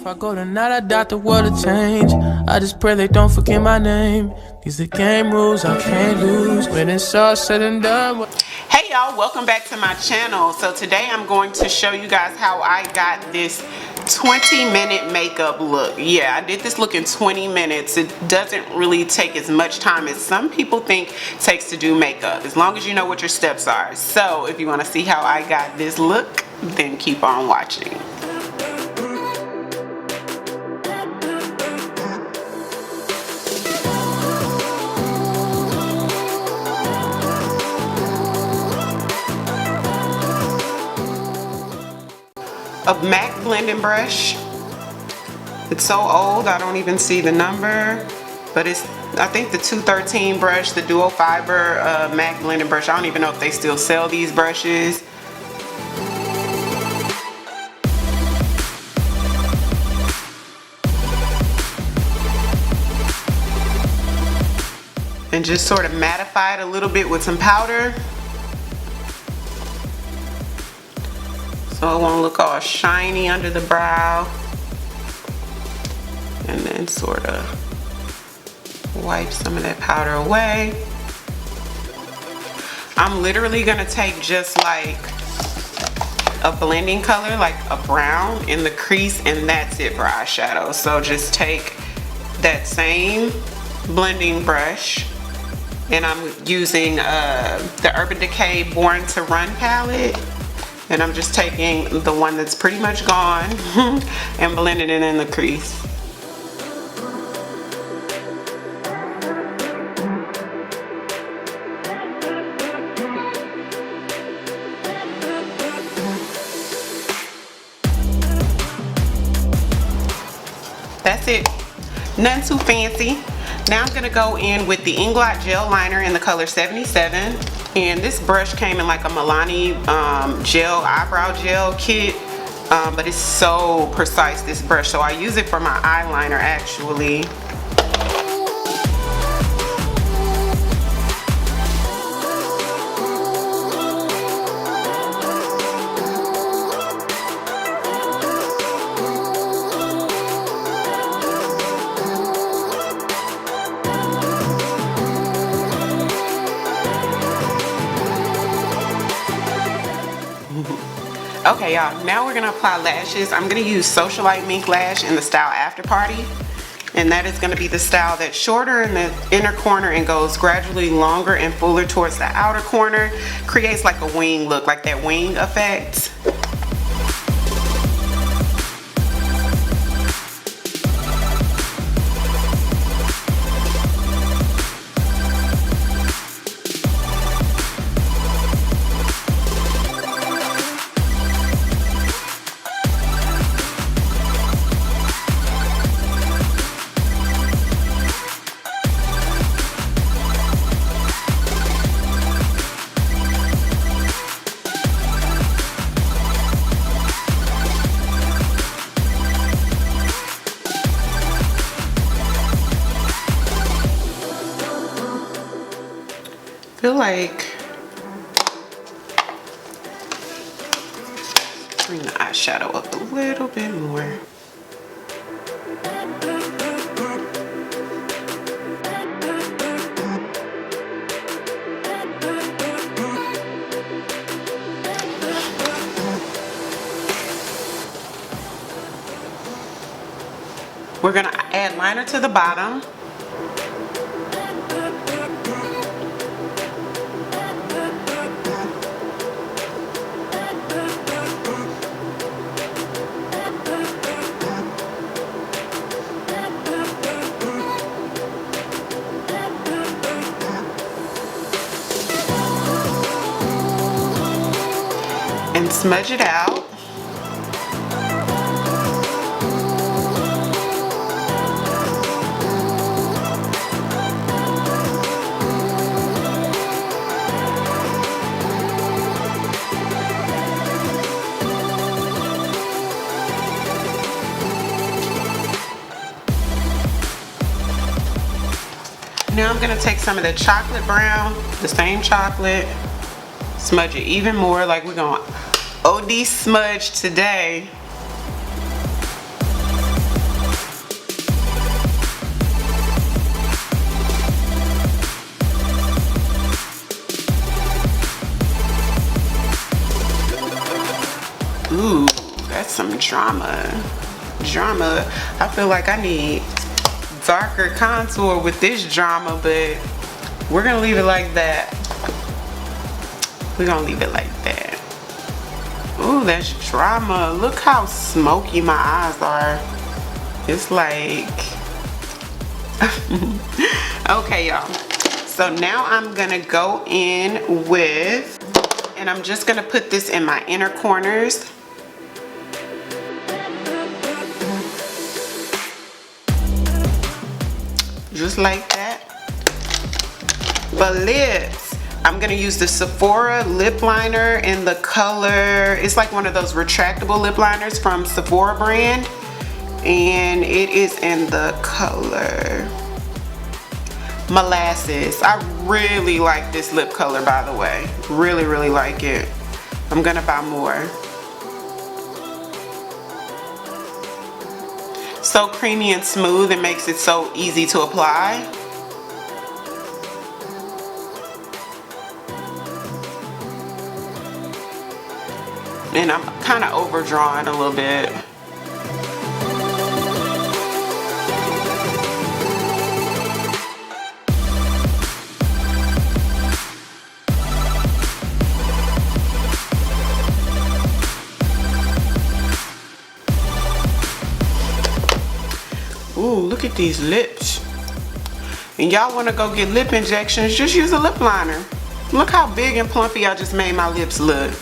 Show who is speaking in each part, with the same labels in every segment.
Speaker 1: If I go tonight, I doubt the world will change. I just pray they don't forget my name. These are game rules I can't lose when it's all said and done.
Speaker 2: Hey y'all, welcome back to my channel. So today I'm going to show you guys how I got this 20-minute makeup look. Yeah, I did this look in 20 minutes. It doesn't really take as much time as some people think it takes to do makeup, as long as you know what your steps are. So if you want to see how I got this look, then keep on watching. A MAC blending brush. It's so old I don't even see the number, but it's, I think, the 213 brush, the dual fiber MAC blending brush. I don't even know if they still sell these brushes. And just sort of mattify it a little bit with some powder, so it won't look all shiny under the brow. And then sort of wipe some of that powder away. I'm literally gonna take just like a blending color, like a brown, in the crease, and that's it for eyeshadow. So just take that same blending brush, and I'm using the Urban Decay Born to Run palette. And I'm just taking the one that's pretty much gone and blending it in the crease. That's it. Nothing too fancy. Now I'm gonna go in with the Inglot Gel Liner in the color 77. And this brush came in like a Milani gel, eyebrow gel kit. But it's so precise, this brush. So I use it for my eyeliner actually. Okay y'all, now we're gonna apply lashes. I'm gonna use Socialite Mink Lash in the style After Party. And that is gonna be the style that's shorter in the inner corner and goes gradually longer and fuller towards the outer corner. Creates like a wing look, like that wing effect. Feel like bring the eyeshadow up a little bit more. We're gonna add liner to the bottom. And smudge it out. Now I'm going to take some of the chocolate brown, the same chocolate, smudge it even more, like we're going OD smudge today. some drama. I feel like I need darker contour with this drama, but we're gonna leave it like that. We're gonna leave it like that. Ooh, that's drama. Look how smoky my eyes are. It's like, okay, y'all. So now I'm gonna go in with, and I'm just gonna put this in my inner corners. Just like that. For lips, I'm gonna use the Sephora lip liner in the color, it's like one of those retractable lip liners from Sephora brand, and it is in the color Molasses. I really like this lip color, by the way. Really like it. I'm gonna buy more. So creamy and smooth, it makes it so easy to apply. And I'm kind of overdrawing a little bit. Ooh, look at these lips. And y'all want to go get lip injections, just use a lip liner. Look how big and plumpy I just made my lips look.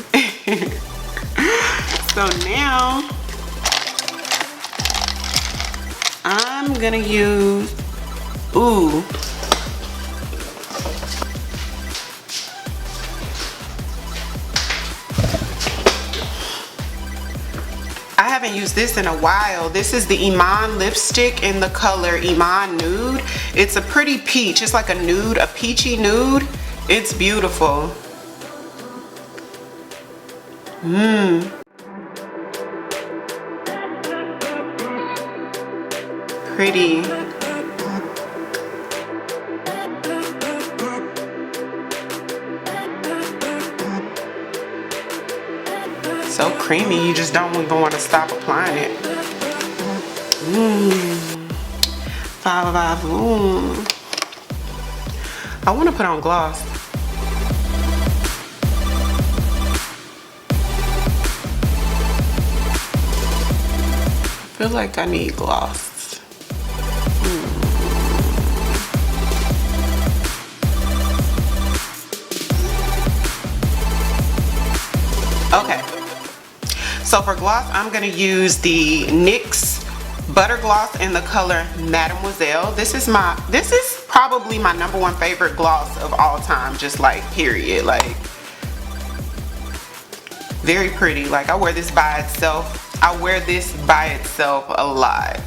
Speaker 2: So now I'm gonna use, ooh, I haven't used this in a while. This is the Iman Lipstick in the color Iman Nude. It's a pretty peach. It's like a nude, a peachy nude. It's beautiful. Pretty. So creamy, you just don't even want to stop applying it. I want to put on gloss. I feel like I need gloss. Okay, so for gloss, I'm gonna use the NYX Butter Gloss in the color Mademoiselle. This is probably my #1 favorite gloss of all time, just like period. Like, very pretty. Like, I wear this by itself. I wear this by itself a lot.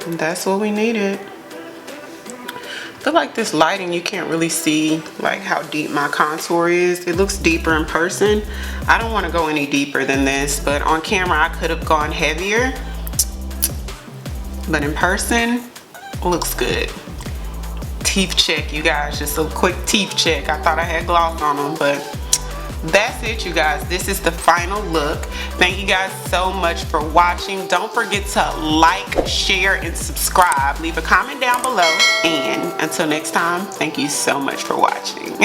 Speaker 2: And that's what we needed. I feel like this lighting, you can't really see like how deep my contour is. It looks deeper in person. I don't want to go any deeper than this, but on camera I could have gone heavier. But in person, it looks good. Teeth check, you guys, just a quick teeth check. I thought I had gloss on them, but that's it, you guys. This is the final look. Thank you guys so much for watching. Don't forget to like, share, and subscribe. Leave a comment down below, and until next time, thank you so much for watching.